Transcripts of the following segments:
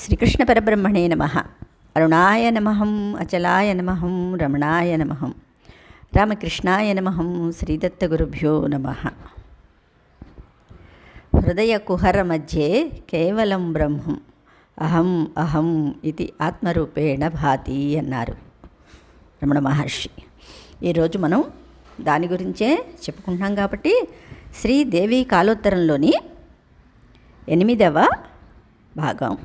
శ్రీకృష్ణ పరబ్రహ్మణే నమః. అరుణాయ నమః, అచలాయ నమః, రమణాయ నమః, రామకృష్ణాయ నమః, శ్రీదత్తగురుభ్యో నమః. హృదయ కుహర మధ్యే కేవలం బ్రహ్మం అహం అహం ఇది ఆత్మరూపేణ భాతి అన్నారు రమణ మహర్షి. ఈరోజు మనం దాని గురించే చెప్పుకుంటున్నాం కాబట్టి శ్రీదేవి కాలోత్తరంలోని 8వ భాగం.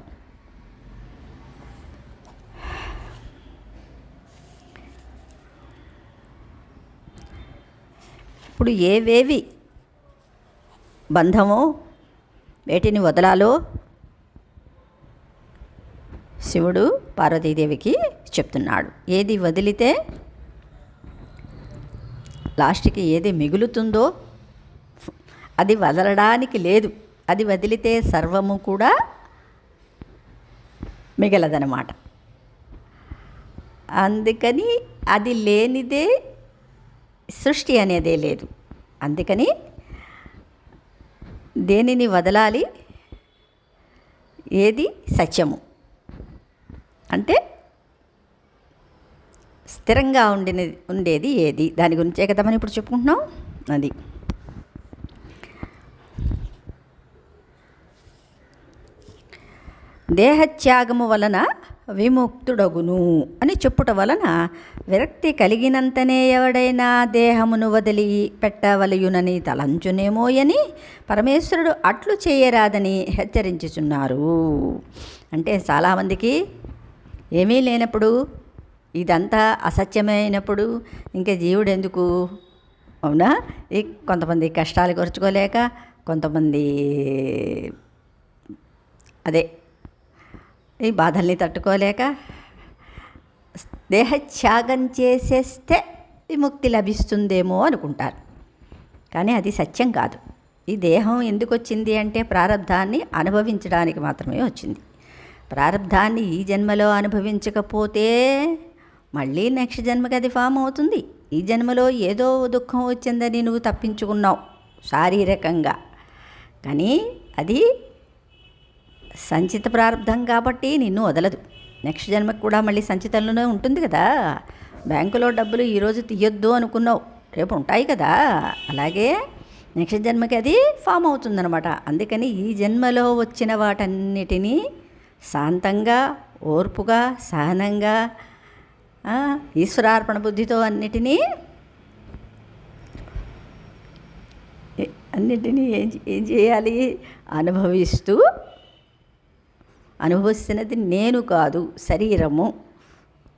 ఇప్పుడు ఏవేవి బంధమో వేటిని వదలాలో శివుడు పార్వతీదేవికి చెప్తున్నాడు. ఏది వదిలితే లాస్ట్కి ఏది మిగులుతుందో అది వదలడానికి లేదు, అది వదిలితే సర్వము కూడా మిగలదనమాట. అందుకని అది లేనిదే సృష్టి అనేదే లేదు. అందుకని దేనిని వదలాలి, ఏది సత్యము అంటే స్థిరంగా ఉండేది ఏది, దాని గురించే కదా మనం ఇప్పుడు చెప్పుకుంటున్నాం. అది దేహత్యాగము వలన విముక్తుడగును అని చెప్పుట వలన విరక్తి కలిగినంతనే ఎవడైనా దేహమును వదిలి పెట్టవలయునని తలంచునేమోయని పరమేశ్వరుడు అట్లు చేయరాదని హెచ్చరించుచున్నారు. అంటే చాలామందికి ఏమీ లేనప్పుడు, ఇదంతా అసత్యమైనప్పుడు ఇంకా జీవుడు ఎందుకు, అవునా? కొంతమంది కష్టాలు కొరుచుకోలేక, కొంతమంది ఈ బాధల్ని తట్టుకోలేక దేహత్యాగం చేసేస్తే విముక్తి లభిస్తుందేమో అనుకుంటారు. కానీ అది సత్యం కాదు. ఈ దేహం ఎందుకు వచ్చింది అంటే ప్రారబ్ధాన్ని అనుభవించడానికి మాత్రమే వచ్చింది. ప్రారబ్ధాన్ని ఈ జన్మలో అనుభవించకపోతే మళ్ళీ నెక్స్ట్ జన్మకి అది ఫామ్ అవుతుంది. ఈ జన్మలో ఏదో దుఃఖం వచ్చిందని నువ్వు తప్పించుకున్నావు శారీరకంగా, కానీ అది సంచిత ప్రారంధం కాబట్టి నిన్ను వదలదు. నెక్స్ట్ జన్మకు కూడా మళ్ళీ సంచితంలోనే ఉంటుంది కదా. బ్యాంకులో డబ్బులు ఈరోజు తీయొద్దు అనుకున్నావు, రేపు ఉంటాయి కదా. అలాగే నెక్స్ట్ జన్మకి అది ఫామ్ అవుతుందన్నమాట. అందుకని ఈ జన్మలో వచ్చిన వాటన్నిటినీ శాంతంగా, ఓర్పుగా, సహనంగా, ఈశ్వరార్పణ బుద్ధితో అన్నిటినీ ఏం చేయాలి, అనుభవిస్తున్నది నేను కాదు, శరీరము.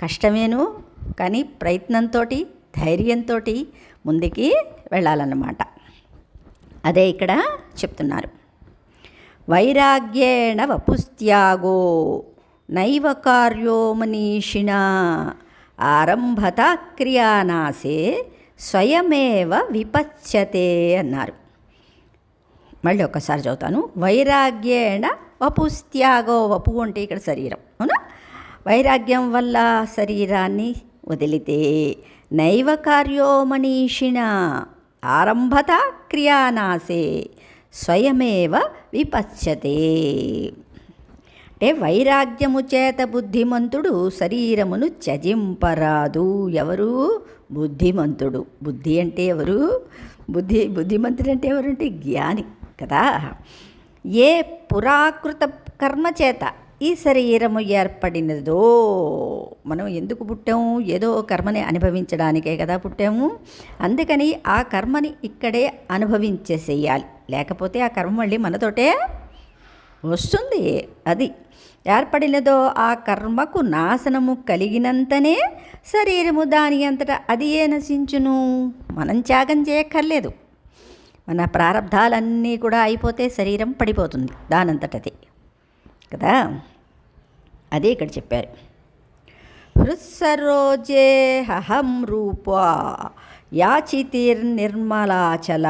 కష్టమేను, కానీ ప్రయత్నంతో, ధైర్యంతో ముందుకి వెళ్ళాలన్నమాట. అదే ఇక్కడ చెప్తున్నారు. వైరాగ్యేణ వపుస్త్యాగో నైవ కార్యో మనీషిణ ఆరంభత క్రియానాశే స్వయమేవ విపచ్యతే అన్నారు. మళ్ళీ ఒక్కసారి చదువుతాను. వైరాగ్యేణ వపుస్త్యాగో, వపు అంటే ఇక్కడ శరీరం, అవునా? వైరాగ్యం వల్ల శరీరాన్ని వదిలితే నైవ కార్యో మనీషిణ ఆరంభత క్రియానాశే స్వయమేవ విపచ్యతే. అంటే వైరాగ్యము చేత బుద్ధిమంతుడు శరీరమును త్యజింపరాదు. ఎవరు? బుద్ధిమంతుడు. బుద్ధి అంటే ఎవరు? బుద్ధిమంతుడు అంటే ఎవరంటే జ్ఞాని కదా. ఏ పురాకృత కర్మ చేత ఈ శరీరము ఏర్పడినదో, మనం ఎందుకు పుట్టాము? ఏదో కర్మని అనుభవించడానికే కదా పుట్టాము. అందుకని ఆ కర్మని ఇక్కడే అనుభవించేసేయాలి, లేకపోతే ఆ కర్మ మళ్ళీ మనతోటే వస్తుంది. అది ఏర్పడినదో ఆ కర్మకు నాశనము కలిగినంతనే శరీరము దాని అంతటా అది నశించును. మనం త్యాగం చేయక్కర్లేదు. మన ప్రారబ్ధాలన్నీ కూడా అయిపోతే శరీరం పడిపోతుంది దానంతటది కదా. అదే ఇక్కడ చెప్పారు. హృత్సరోజే అహం రూపా యాచితిర్నిర్మలాచల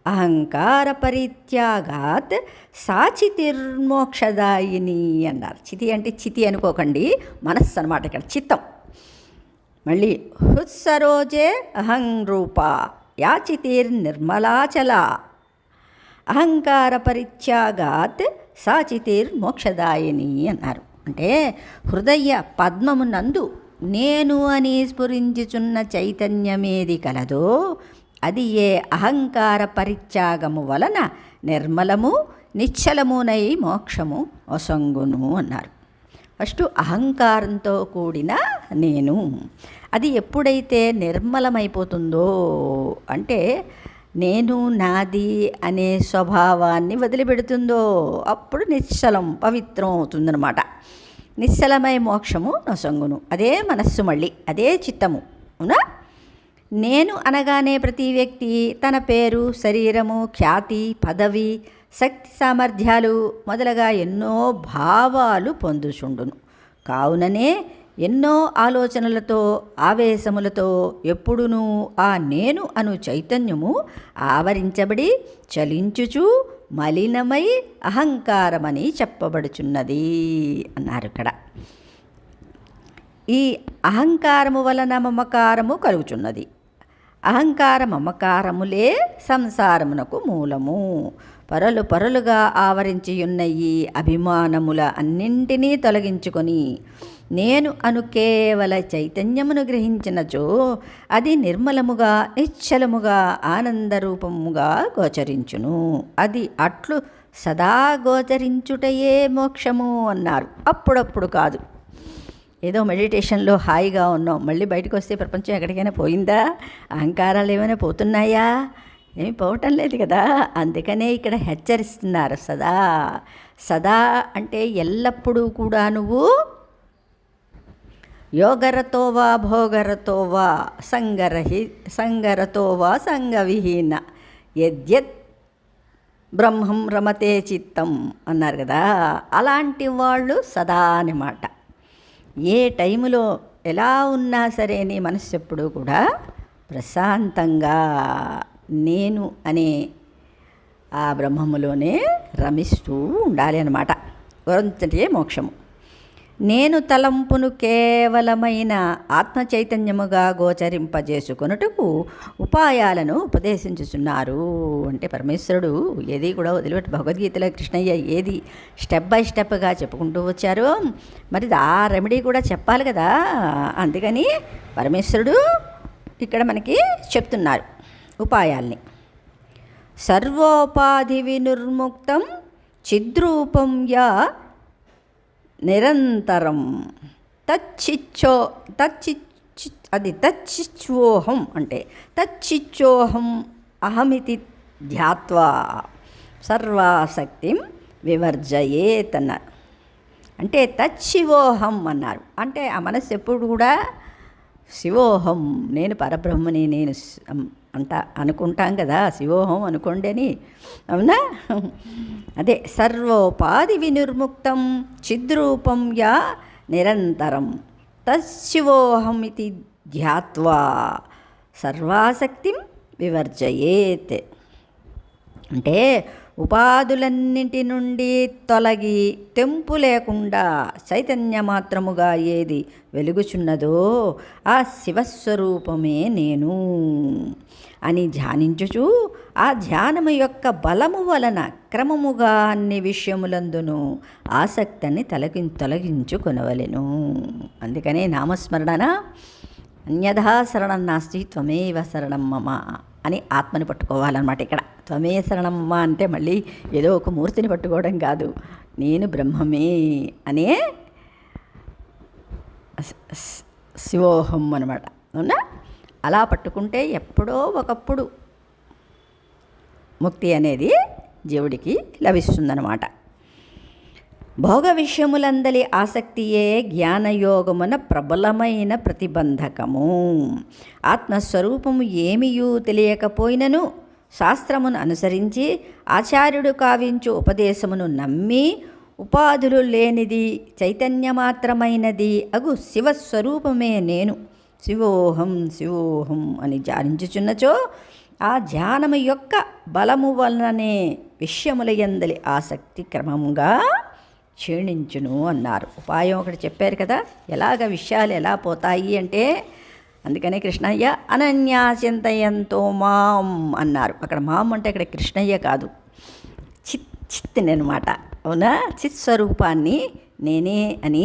అహంకార పరిత్యాగాత్ సాచితిర్మోక్షదాయిని అన్నారు. చితి అంటే చితి అనుకోకండి, మనస్సు అనమాట ఇక్కడ, చిత్తం. మళ్ళీ హృత్సరోజే అహం రూపా యాచితిర్నిర్మలాచల అహంకార పరిత్యాగాత్ సాచితిర్మోక్షదాయిని అన్నారు. అంటే హృదయ పద్మమునందు నేను అని స్ఫురించుచున్న చైతన్యమేది కలదో అది ఏ అహంకార పరిత్యాగము వలన నిర్మలము నిశ్చలమునై మోక్షము ఒసంగును అన్నారు. ఫస్ట్ అహంకారంతో కూడిన నేను అది ఎప్పుడైతే నిర్మలమైపోతుందో అంటే నేను నాది అనే స్వభావాన్ని వదిలిపెడుతుందో అప్పుడు నిశ్చలం పవిత్రం అవుతుందన్నమాట. నిశ్చలమై మోక్షము నొసంగును. అదే మనస్సు, మళ్ళీ అదే చిత్తము. అవునా? నేను అనగానే ప్రతి వ్యక్తి తన పేరు, శరీరము, ఖ్యాతి, పదవి, శక్తి, సామర్థ్యాలు మొదలగా ఎన్నో భావాలు పొందుచుండును. కావుననే ఎన్నో ఆలోచనలతో ఆవేశములతో ఎప్పుడునూ ఆ నేను అను చైతన్యము ఆవరించబడి చలించుచు మలినమై అహంకారమని చెప్పబడుచున్నది అన్నారు ఇక్కడ. ఈ అహంకారము వలన మమకారము కలుగుచున్నది. అహంకార మమకారములే సంసారమునకు మూలము. పరలుగా ఆవరించి ఉన్న ఈ అభిమానముల అన్నింటినీ తొలగించుకొని నేను అను కేవల చైతన్యమును గ్రహించినచో అది నిర్మలముగా నిశ్చలముగా ఆనందరూపముగా గోచరించును. అది అట్లు సదా గోచరించుటయే మోక్షము అన్నారు. అప్పుడప్పుడు కాదు. ఏదో మెడిటేషన్లో హాయిగా ఉన్నాం, మళ్ళీ బయటకు వస్తే ప్రపంచం ఎక్కడికైనా పోయిందా? అహంకారాలు ఏమైనా పోతున్నాయా? ఏమి పోవటం లేదు కదా. అందుకనే ఇక్కడ హెచ్చరిస్తున్నారు. సదా అంటే ఎల్లప్పుడూ కూడా నువ్వు యోగరతోవా భోగరతోవా సంగరతోవా సంగవిహీన యద్యత్ బ్రహ్మం రమతే చిత్తం అన్నారు కదా. అలాంటి వాళ్ళు సదా అన్నమాట. ఏ టైములో ఎలా ఉన్నా సరే నీ మనస్సు ఎప్పుడూ కూడా ప్రశాంతంగా నేను అనే ఆ బ్రహ్మములోనే రమిస్తూ ఉండాలి అన్నమాట. గురించటే మోక్షము. నేను తలంపును కేవలమైన ఆత్మ చైతన్యముగా గోచరింపజేసుకొనుటకు ఉపాయాలను ఉపదేశించుచున్నారు. అంటే పరమేశ్వరుడు ఏది కూడా వదిలిపెట్టి భగవద్గీతలో కృష్ణయ్య ఏది స్టెప్ బై స్టెప్గా చెప్పుకుంటూ వచ్చారో మరి ఆ రెమెడీ కూడా చెప్పాలి కదా. అందుకని పరమేశ్వరుడు ఇక్కడ మనకి చెప్తున్నారు ఉపాయాల్ని. సర్వోపాధి వినిర్ముక్తం చిద్రూపం యా నిరంతరం తచ్చిచ్చోహం అంటే తచ్చిచ్చోహం అహమితి ధ్యాత్వా సర్వాసక్తిం వివర్జయేత్ అన్నారు. అంటే తచ్చివోహం అన్నారు. అంటే ఆ మనస్సు ఎప్పుడు కూడా శివోహం నేను పరబ్రహ్మని నేను అంట అనుకుంటాం కదా, శివోహం అనుకోండి అని. అవునా? అదే సర్వోపాధి వినిర్ముక్తం చిద్రూపం యా నిరంతరం తశివోహం ఇది ధ్యాత్వా సర్వాసక్తిం వివర్జయేత్. అంటే ఉపాధులన్నింటి నుండి తొలగి తెంపు లేకుండా చైతన్యమాత్రముగా ఏది వెలుగుచున్నదో ఆ శివస్వరూపమే నేను అని ధ్యానించుచు ఆ ధ్యానము యొక్క బలము వలన క్రమముగా అన్ని విషయములందును ఆసక్తిని తొలగించుకొనవలెను. అందుకనే నామస్మరణ అన్యథా శరణం నాస్తి త్వమేవ శరణం మమ అని ఆత్మని పట్టుకోవాలన్నమాట. ఇక్కడ త్వమే శరణం మమ అంటే మళ్ళీ ఏదో ఒక మూర్తిని పట్టుకోవడం కాదు, నేను బ్రహ్మమే అనే శివోహం అనమాట. అవునా? అలా పట్టుకుంటే ఎప్పుడో ఒకప్పుడు ముక్తి అనేది జీవుడికి లభిస్తుందన్నమాట. భోగ విషయములందలి ఆసక్తియే జ్ఞానయోగమున ప్రబలమైన ప్రతిబంధకము. ఆత్మస్వరూపము ఏమియూ తెలియకపోయినను శాస్త్రమును అనుసరించి ఆచార్యుడు కావించు ఉపదేశమును నమ్మి ఉపాధులు లేనిది చైతన్యమాత్రమైనది అగు శివస్వరూపమే నేను శివోహం శివోహం అని ధ్యానించుచున్నచో ఆ ధ్యానము యొక్క బలము వలననే విషయముల యందలి ఆసక్తి క్రమంగా క్షీణించును అన్నారు. ఉపాయం ఒకటి చెప్పారు కదా, ఎలాగ విషయాలు ఎలా పోతాయి అంటే. అందుకనే కృష్ణయ్య అనన్యాచింతయంతో మాం అన్నారు. అక్కడ మాం అంటే అక్కడ కృష్ణయ్య కాదు, చిత్తిని అనమాట. అవునా? చిత్స్వరూపాన్ని నేనే అని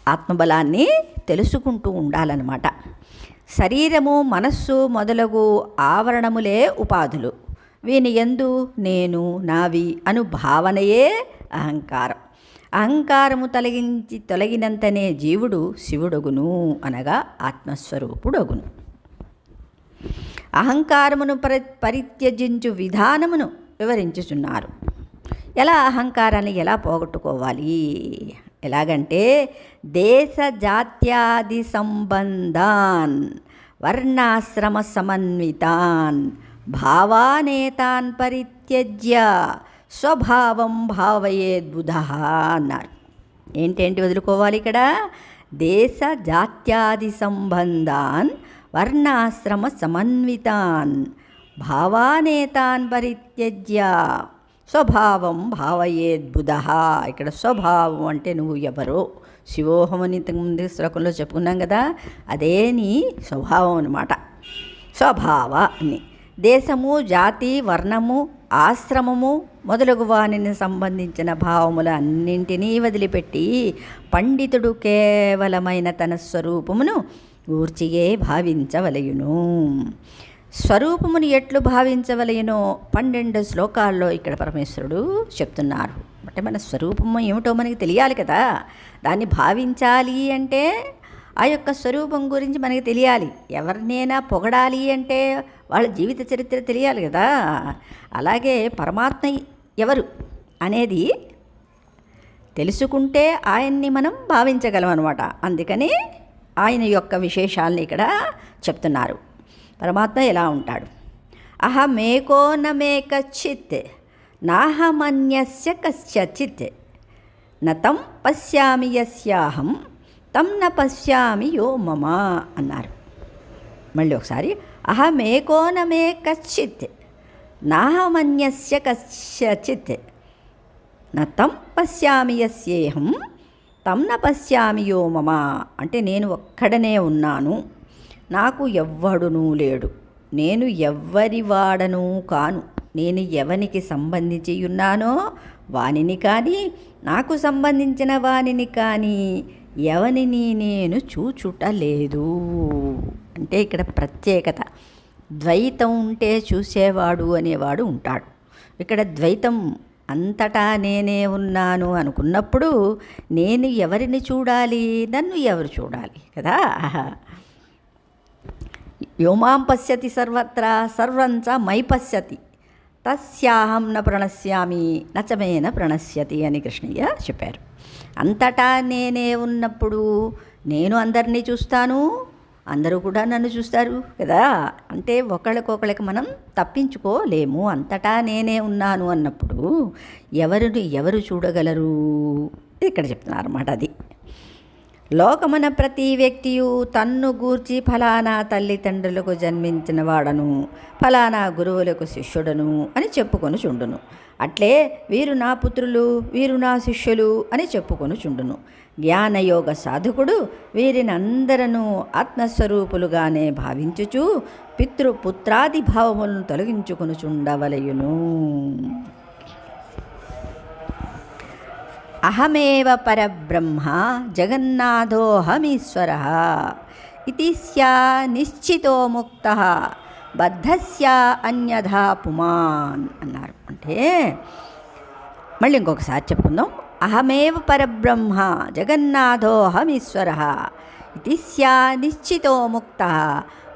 ఆత్మబలాన్ని తెలుసుకుంటూ ఉండాలన్నమాట. శరీరము, మనస్సు మొదలగు ఆవరణములే ఉపాధులు. వీని యందు నేను, నావి అను భావనయే అహంకారం. అహంకారము తొలగినంతనే జీవుడు శివుడొగును, అనగా ఆత్మస్వరూపుడొగును. అహంకారమును పరిత్యజించు విధానమును వివరించుచున్నారు. ఎలా అహంకారాన్ని ఎలా పోగొట్టుకోవాలి? ఎలాగంటే దేశ జాత్యాది సంబంధాన్ వర్ణాశ్రమ సమన్వితాన్ భావానేతాన్ పరిత్యజ్య స్వభావం భావయేద్బుధ అన్నారు. ఏంటేంటి వదులుకోవాలి ఇక్కడ? దేశ జాత్యాది సంబంధాన్ వర్ణాశ్రమ సమన్వితాన్ భావానేతాన్ పరిత్యజ్య స్వభావం భావయేద్బుధ. ఇక్కడ స్వభావం అంటే నువ్వు ఎవరో, శివోహం అని ఇంతకుముందు శ్లోకంలో చెప్పుకున్నాం కదా, అదే నీ స్వభావం అన్నమాట. స్వభావ అని దేశము, జాతి, వర్ణము, ఆశ్రమము మొదలగు వానిని సంబంధించిన భావముల అన్నింటినీ వదిలిపెట్టి పండితుడు కేవలమైన తన స్వరూపమును గూర్చియే భావించవలయును. స్వరూపమును ఎట్లు భావించవలయునో 12 శ్లోకాల్లో ఇక్కడ పరమేశ్వరుడు చెప్తున్నారు. అంటే మన స్వరూపము ఏమిటో మనకి తెలియాలి కదా. దాన్ని భావించాలి అంటే ఆ యొక్క స్వరూపం గురించి మనకి తెలియాలి. ఎవరినైనా పొగడాలి అంటే వాళ్ళ జీవిత చరిత్ర తెలియాలి కదా. అలాగే పరమాత్మ ఎవరు అనేది తెలుసుకుంటే ఆయన్ని మనం భావించగలం అనమాట. అందుకని ఆయన యొక్క విశేషాలని ఇక్కడ చెప్తున్నారు. పరమాత్మ ఎలా ఉంటాడు? అహమేకో నమే కచ్చిత్ నాహమన్యస్య కస్యచిత్ నతం పశ్యామి యస్యాహం తం న పశ్యామి యో మమ అన్నారు. మళ్ళీ ఒకసారి, అహమేకో నమే కచ్చిత్ నాహమన్యస్య కస్యచిత్ నతం పశ్యామి యస్యేహం తం న పశ్యామి యో మమ. అంటే నేను ఒక్కడనే ఉన్నాను, నాకు ఎవ్వడునూ లేడు, నేను ఎవ్వరి వాడను కాను, నేను ఎవనికి సంబంధించి ఉన్నానో వానిని కానీ నాకు సంబంధించిన వానిని కానీ ఎవనిని నేను చూచుట లేదు. అంటే ఇక్కడ ప్రత్యేకత, ద్వైతం ఉంటే చూసేవాడు అనేవాడు ఉంటాడు. ఇక్కడ ద్వైతం అంతటా నేనే ఉన్నాను అనుకున్నప్పుడు నేను ఎవరిని చూడాలి, నన్ను ఎవరు చూడాలి కదా. యోమాం పశ్యతి సర్వత్రా సర్వంచ మై పశ్యతి తస్యాహం న ప్రణశ్యామి నచమేన ప్రణశ్యతి అని కృష్ణయ్య చెప్పారు. అంతటా నేనే ఉన్నప్పుడు నేను అందరినీ చూస్తాను, అందరూ కూడా నన్ను చూస్తారు కదా. అంటే ఒకళ్ళకొకళ్ళకి మనం తప్పించుకోలేము. అంతటా నేనే ఉన్నాను అన్నప్పుడు ఎవరు చూడగలరు? ఇక్కడ చెప్తున్నారు అన్నమాట. అది లోకమున ప్రతి వ్యక్తియు తన్ను గూర్చి ఫలానా తల్లిదండ్రులకు జన్మించిన వాడను, ఫలానా గురువులకు శిష్యుడను అని చెప్పుకొని చుండును. అట్లే వీరు నా పుత్రులు, వీరు నా శిష్యులు అని చెప్పుకొని చుండును. జ్ఞానయోగ సాధకుడు వీరిని అందరూ ఆత్మస్వరూపులుగానే భావించుచు పితృపుత్రాది భావములను తొలగించుకొని చుండవలయును. అహమేవ పరబ్రహ్మ జగన్నాథోహమీశ్వరః ఇతి స్యా నిశ్చితో ముక్తః బద్ధస్యా అన్యథా పుమాన్ అన్నారు. అంటే మళ్ళీ ఇంకొకసారి చెప్పుకుందాం. అహమేవ పరబ్రహ్మ జగన్నాథోహమీశ్వరః ఇతి స్యా నిశ్చితో ముక్తః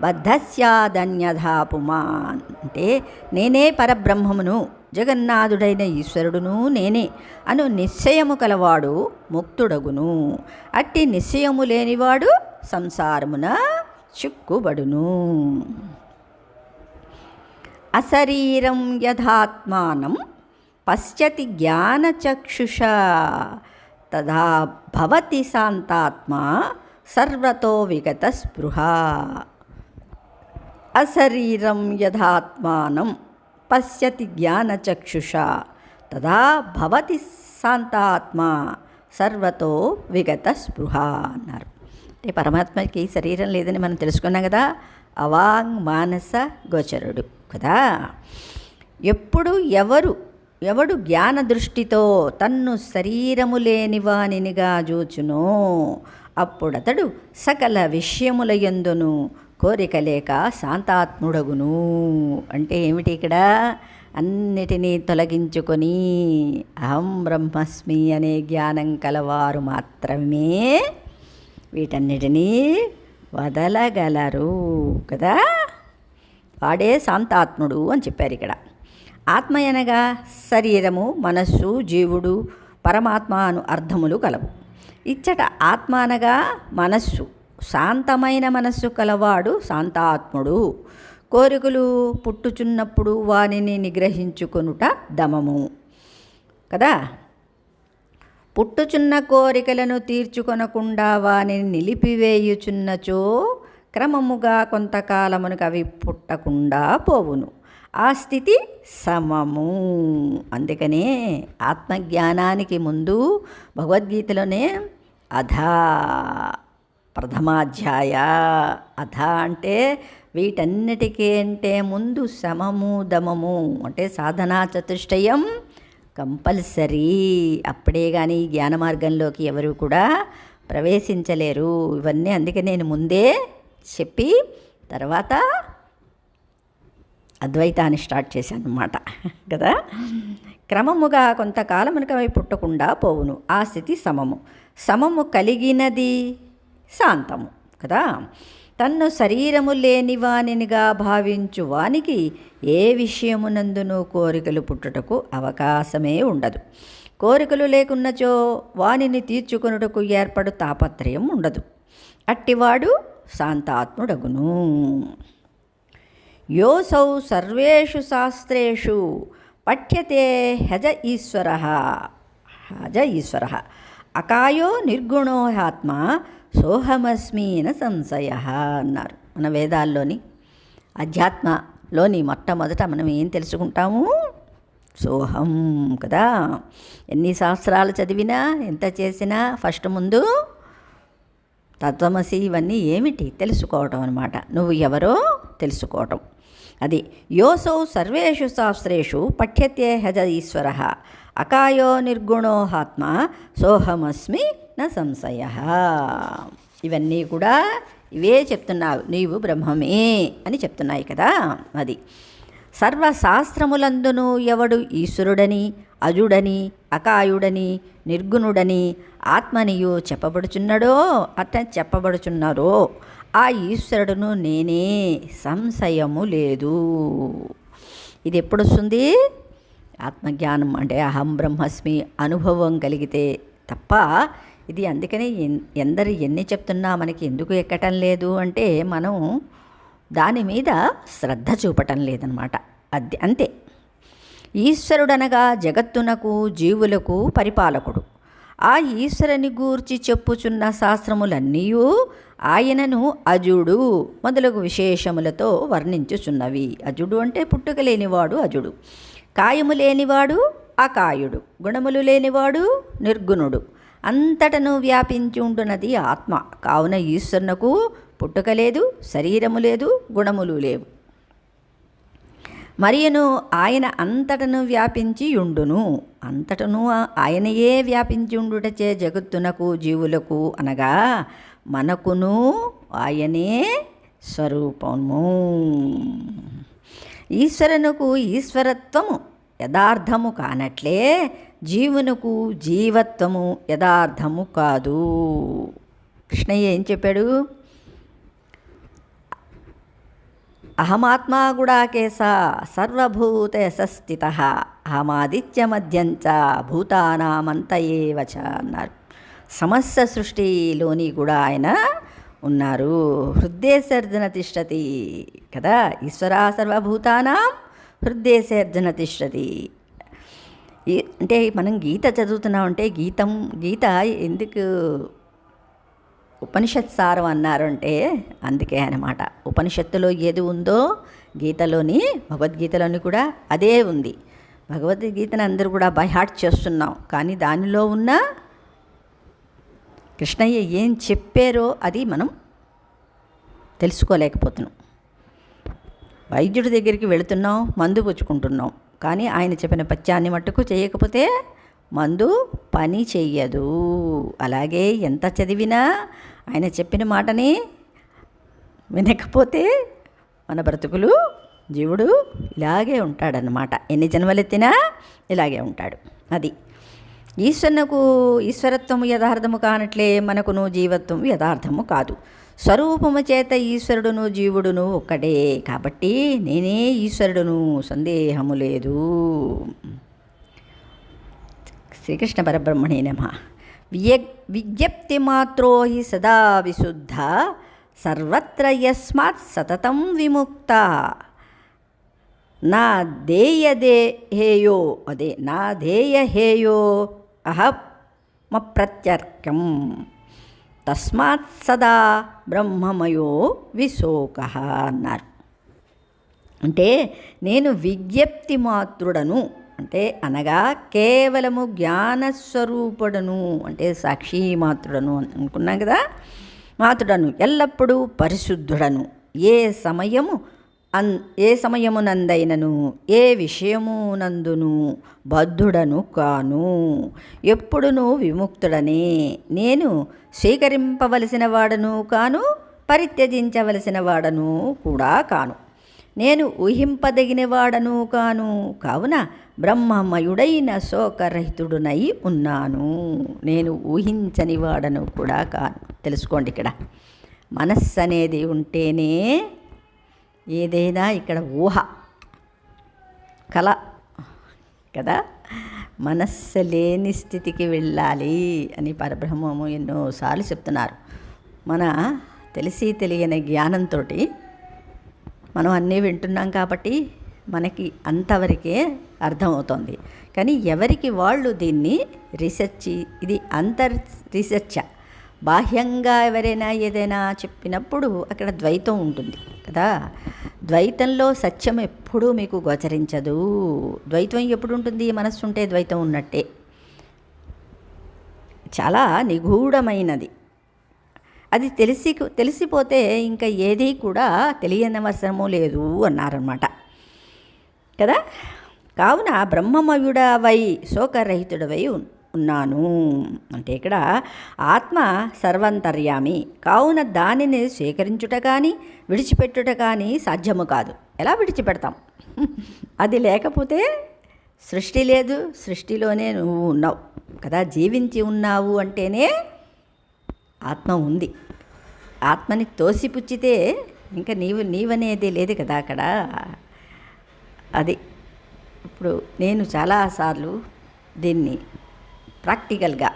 బద్ధస్యాదన్యథా పుమాన్. అంటే నేనే పరబ్రహ్మమును, జగన్నాథుడైన ఈశ్వరుడును నేనే అను నిశ్చయము కలవాడు ముక్తుడగును. అట్టి నిశ్చయము లేనివాడు సంసారమున చిక్కుబడును. అశరీరం యథాత్మానం పశ్యతి జ్ఞానచక్షుషా తదా భవతి శాంతాత్మా సర్వతో విగత స్పృహ. అశరీరం యథాత్మానం పశ్యతి జ్ఞానచక్షుషా తదా భవతి శాంతాత్మా సర్వతో విగత స్పృహ అన్నారు. అంటే పరమాత్మకి శరీరం లేదని మనం తెలుసుకున్నాం కదా. అవాంగ్ మానస గోచరుడు కదా. ఎప్పుడు ఎవరు ఎవడు జ్ఞాన దృష్టితో తన్ను శరీరము లేనివానినిగా జూచునో అప్పుడతడు సకల విషయముల యందును కోరిక లేక శాంతాత్ముడగును. అంటే ఏమిటి ఇక్కడ? అన్నిటినీ తొలగించుకొని అహం బ్రహ్మస్మి అనే జ్ఞానం కలవారు మాత్రమే వీటన్నిటినీ వదలగలరు కదా. వాడే శాంతాత్ముడు అని చెప్పారు ఇక్కడ. ఆత్మ అనగా శరీరము, మనస్సు, జీవుడు, పరమాత్మ అను అర్థములు కలవు. ఇచ్చట ఆత్మ అనగా మనస్సు, శాంతమైన మనస్సు కలవాడు శాంతాత్ముడు. కోరికలు పుట్టుచున్నప్పుడు వానిని నిగ్రహించుకొనుట దమము కదా. పుట్టుచున్న కోరికలను తీర్చుకొనకుండా వానిని నిలిపివేయుచున్నచో క్రమముగా కొంతకాలమునకు అవి పుట్టకుండా పోవును. ఆ స్థితి సమము. అందుకనే ఆత్మజ్ఞానానికి ముందు భగవద్గీతలోనే అధ ప్రథమాధ్యాయ, అధ అంటే వీటన్నిటికీ అంటే ముందు సమము దమము అంటే సాధనా చతుష్టయం కంపల్సరీ. అప్పుడే కానీ జ్ఞాన మార్గంలోకి ఎవరు కూడా ప్రవేశించలేరు. ఇవన్నీ అందుకే నేను ముందే చెప్పి తర్వాత అద్వైతాన్ని స్టార్ట్ చేశాను అన్నమాట కదా. క్రమముగా కొంతకాలమునకు అవి పుట్టకుండా పోవును. ఆ స్థితి సమము. సమము కలిగినది శాంతము కదా. తన్ను శరీరము లేని వానినిగా భావించు వానికి ఏ విషయమునందును కోరికలు పుట్టుటకు అవకాశమే ఉండదు. కోరికలు లేకున్నచో వానిని తీర్చుకొనుటకు ఏర్పడు తాపత్రయం ఉండదు. అట్టివాడు శాంతాత్ముడగును. యోసౌ సర్వేషు శాస్త్రేషు పఠ్యతే హజ ఈశ్వర అకాయో నిర్గుణో ఆత్మ సోహమస్మి న సంశయ అన్నారు. మన వేదాల్లోని అధ్యాత్మలోని మొట్టమొదట మనం ఏం తెలుసుకుంటాము? సోహం కదా. ఎన్ని శాస్త్రాలు చదివినా ఎంత చేసినా ఫస్ట్ ముందు తత్వమసి ఇవన్నీ ఏమిటి తెలుసుకోవటం అనమాట. నువ్వు ఎవరో తెలుసుకోవటం. అది యోసౌ సర్వేషు శాస్త్రేషు పఠ్యతే హజ ఈశ్వర అకాయో నిర్గుణో ఆత్మ సోహమస్మి న సంశయ. ఇవన్నీ కూడా ఇవే చెప్తున్నావు, నీవు బ్రహ్మమే అని చెప్తున్నాయి కదా. అది సర్వశాస్త్రములందును ఎవడు ఈశ్వరుడని, అజుడని, అకాయుడని, నిర్గుణుడని, ఆత్మనియు చెప్పబడుచున్నాడో చెప్పబడుచున్నారో ఆ ఈశ్వరుడును నేనే, సంశయము లేదు. ఇది ఎప్పుడు వస్తుంది? ఆత్మజ్ఞానం అంటే అహం బ్రహ్మస్మి అనుభవం కలిగితే తప్ప. ఇది అందుకని ఎందరు ఎన్ని చెప్తున్నా మనకి ఎందుకు ఎక్కటం లేదు అంటే మనం దాని మీద శ్రద్ధ చూపటం లేదనమాట. అది అంతే. ఈశ్వరుడనగా జగత్తునకు జీవులకు పరిపాలకుడు. ఆ ఈశ్వరుని గూర్చి చెప్పుచున్న శాస్త్రములన్నీ ఆయనను అజుడు మొదలగు విశేషములతో వర్ణించుచున్నవి. అజుడు అంటే పుట్టుక లేనివాడు అజుడు, కాయము లేనివాడు అకాయుడు, గుణములు లేనివాడు నిర్గుణుడు, అంతటను వ్యాపించి ఉంటున్నది ఆత్మ. కావున ఈశ్వరునకు పుట్టుక లేదు, శరీరము లేదు, గుణములు లేవు. మరియును ఆయన అంతటను వ్యాపించి ఉండును. అంతటను ఆయనయే వ్యాపించి ఉండుటచే జగత్తునకు జీవులకు అనగా మనకును ఆయనే స్వరూపము. ఈశ్వరునకు ఈశ్వరత్వము యథార్థము కానట్లే జీవునకు జీవత్వము యథార్థము కాదు. కృష్ణయ్య ఏం చెప్పాడు? అహమాత్మా గుడాకేశ సర్వభూత యశస్థిత అహమాదిత్యమధ్యంచ భూతానామంతయేవచ అన్నారు. సమస్త సృష్టిలోని కూడా ఆయన ఉన్నారు. హృదయసర్జన తిష్టతి కదా. ఈశ్వర సర్వభూతానాం హృదయసర్జన తిష్టతి. అంటే మనం గీత చదువుతున్నామంటే గీత ఎందుకు ఉపనిషత్ సారం అన్నారు అంటే అందుకే అన్నమాట. ఉపనిషత్తులో ఏది ఉందో గీతలోని భగవద్గీతలోని కూడా అదే ఉంది. భగవద్గీతను అందరూ కూడా బై హార్ట్ చేస్తున్నాం, కానీ దానిలో ఉన్న కృష్ణయ్య ఏం చెప్పారో అది మనం తెలుసుకోలేకపోతున్నాం. వైద్యుడి దగ్గరికి వెళుతున్నాం, మందు పుచ్చుకుంటున్నాం, కానీ ఆయన చెప్పిన పత్యాన్ని మట్టుకు చేయకపోతే మందు పని చెయ్యదు. అలాగే ఎంత చదివినా ఆయన చెప్పిన మాటని వినకపోతే మన బ్రతుకులు జీవుడు ఇలాగే ఉంటాడనమాట. ఎన్ని జన్మలెత్తినా ఇలాగే ఉంటాడు. అది ఈశ్వరత్వము యథార్థము కానట్లే మనకును జీవత్వం యథార్థము కాదు. స్వరూపము చేత ఈశ్వరుడును జీవుడును ఒక్కడే కాబట్టి నేనే ఈశ్వరుడును, సందేహము లేదు. శ్రీకృష్ణ పరబ్రహ్మణే నమః. విజ్ఞప్తి మాత్రో హి సదా విశుద్ధ, సర్వత్ర యస్మాత్ సతతం విముక్త. నా దేయదేహేయో నా దేయహేయో అహమప్రత్యర్కం, తస్మాత్ సదా బ్రహ్మమయో విశోక అన్నారు. అంటే నేను విజ్ఞప్తి మాత్రుడను అంటే అనగా కేవలము జ్ఞానస్వరూపుడను అంటే సాక్షి మాత్రుడను అనుకున్నాం కదా. మాత్రుడను, ఎల్లప్పుడూ పరిశుద్ధుడను, ఏ సమయమునందైనను ఏ విషయమునందును బద్ధుడను కాను, ఎప్పుడునూ విముక్తుడనే. నేను స్వీకరింపవలసిన వాడను కాను, పరిత్యజించవలసిన వాడను కూడా కాను. నేను ఊహింపదగిన వాడను కాను, కావున బ్రహ్మమయుడైన శోకరహితుడునై ఉన్నాను. నేను ఊహించని వాడను కూడా కాను. తెలుసుకోండి, ఇక్కడ మనస్సు అనేది ఉంటేనే ఏదైనా ఇక్కడ ఊహ కళ కదా. మనస్సు లేని స్థితికి వెళ్ళాలి అని పరబ్రహ్మము ఎన్నోసార్లు చెప్తున్నారు. మన తెలిసి తెలియని జ్ఞానంతో మనం అన్నీ వింటున్నాం కాబట్టి మనకి అంతవరకే అర్థమవుతుంది. కానీ ఎవరికి వాళ్ళు దీన్ని ఇది రీసెర్చ్. బాహ్యంగా ఎవరైనా ఏదైనా చెప్పినప్పుడు అక్కడ ద్వైతం ఉంటుంది కదా. ద్వైతంలో సత్యం ఎప్పుడూ మీకు గోచరించదు. ద్వైతం ఎప్పుడు ఉంటుంది? మనస్సు ఉంటే ద్వైతం ఉన్నట్టే. చాలా నిగూఢమైనది. అది తెలిసిపోతే ఇంకా ఏది కూడా తెలియనవసరము లేదు అన్నారన్నమాట కదా. కావున బ్రహ్మమయుడవై శోకరహితుడవై ఉన్నాను అంటే ఇక్కడ ఆత్మ సర్వంతర్యామి. కావున దానిని స్వీకరించుట కానీ విడిచిపెట్టుట కానీ సాధ్యము కాదు. ఎలా విడిచిపెడతాం? అది లేకపోతే సృష్టి లేదు, సృష్టిలోనే నువ్వు ఉన్నావు కదా. జీవించి ఉన్నావు అంటేనే ఆత్మ ఉంది. ఆత్మని తోసిపుచ్చితే ఇంకా నీవనేది లేదు కదా అక్కడ. అది ఇప్పుడు నేను చాలాసార్లు దీన్ని ప్రాక్టికల్గా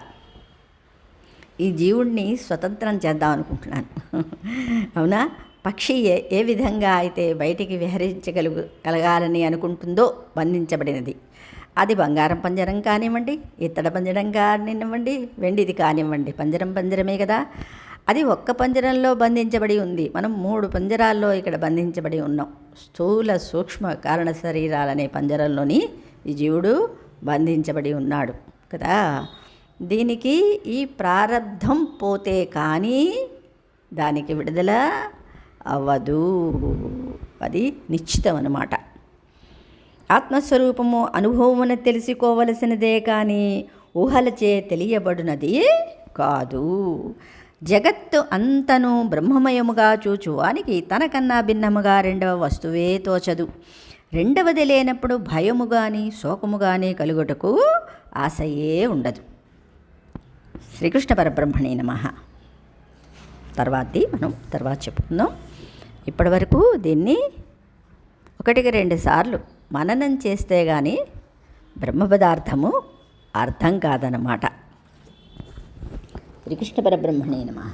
ఈ జీవుడిని స్వతంత్రం చేద్దాం అనుకుంటున్నాను. అవునా? పక్షి ఏ విధంగా అయితే బయటికి విహరించగలగాలని అనుకుంటుందో బంధించబడినది, అది బంగారం పంజరం కానివ్వండి, ఇత్తడి పంజరం కానివ్వండి, వెండిది కానివ్వండి, పంజరమే కదా. అది ఒక్క పంజరంలో బంధించబడి ఉంది. మనం 3 పంజరాల్లో ఇక్కడ బంధించబడి ఉన్నాం. స్థూల సూక్ష్మ కారణ శరీరాలనే పంజరంలోని ఈ జీవుడు బంధించబడి ఉన్నాడు కదా. దీనికి ఈ ప్రారబ్ధం పోతే కానీ దానికి విడుదల అవ్వదు. అది నిశ్చితం అన్నమాట. ఆత్మస్వరూపము అనుభవమున తెలుసుకోవలసినదే కానీ ఊహలచే తెలియబడినది కాదు. జగత్తు అంతను బ్రహ్మమయముగా చూచువానికి తనకన్నా భిన్నముగా రెండవ వస్తువే తోచదు. రెండవది లేనప్పుడు భయము కానీ శోకము కానీ కలుగుటకు ఆశయే ఉండదు. శ్రీకృష్ణ పరబ్రహ్మణే నమః. తర్వాత చెప్పుకుందాం. ఇప్పటి వరకు దీన్ని 1-2 సార్లు మననం చేస్తే కానీ బ్రహ్మ పదార్థము అర్థం కాదన్నమాట. శ్రీకృష్ణ పరబ్రహ్మణే నమః.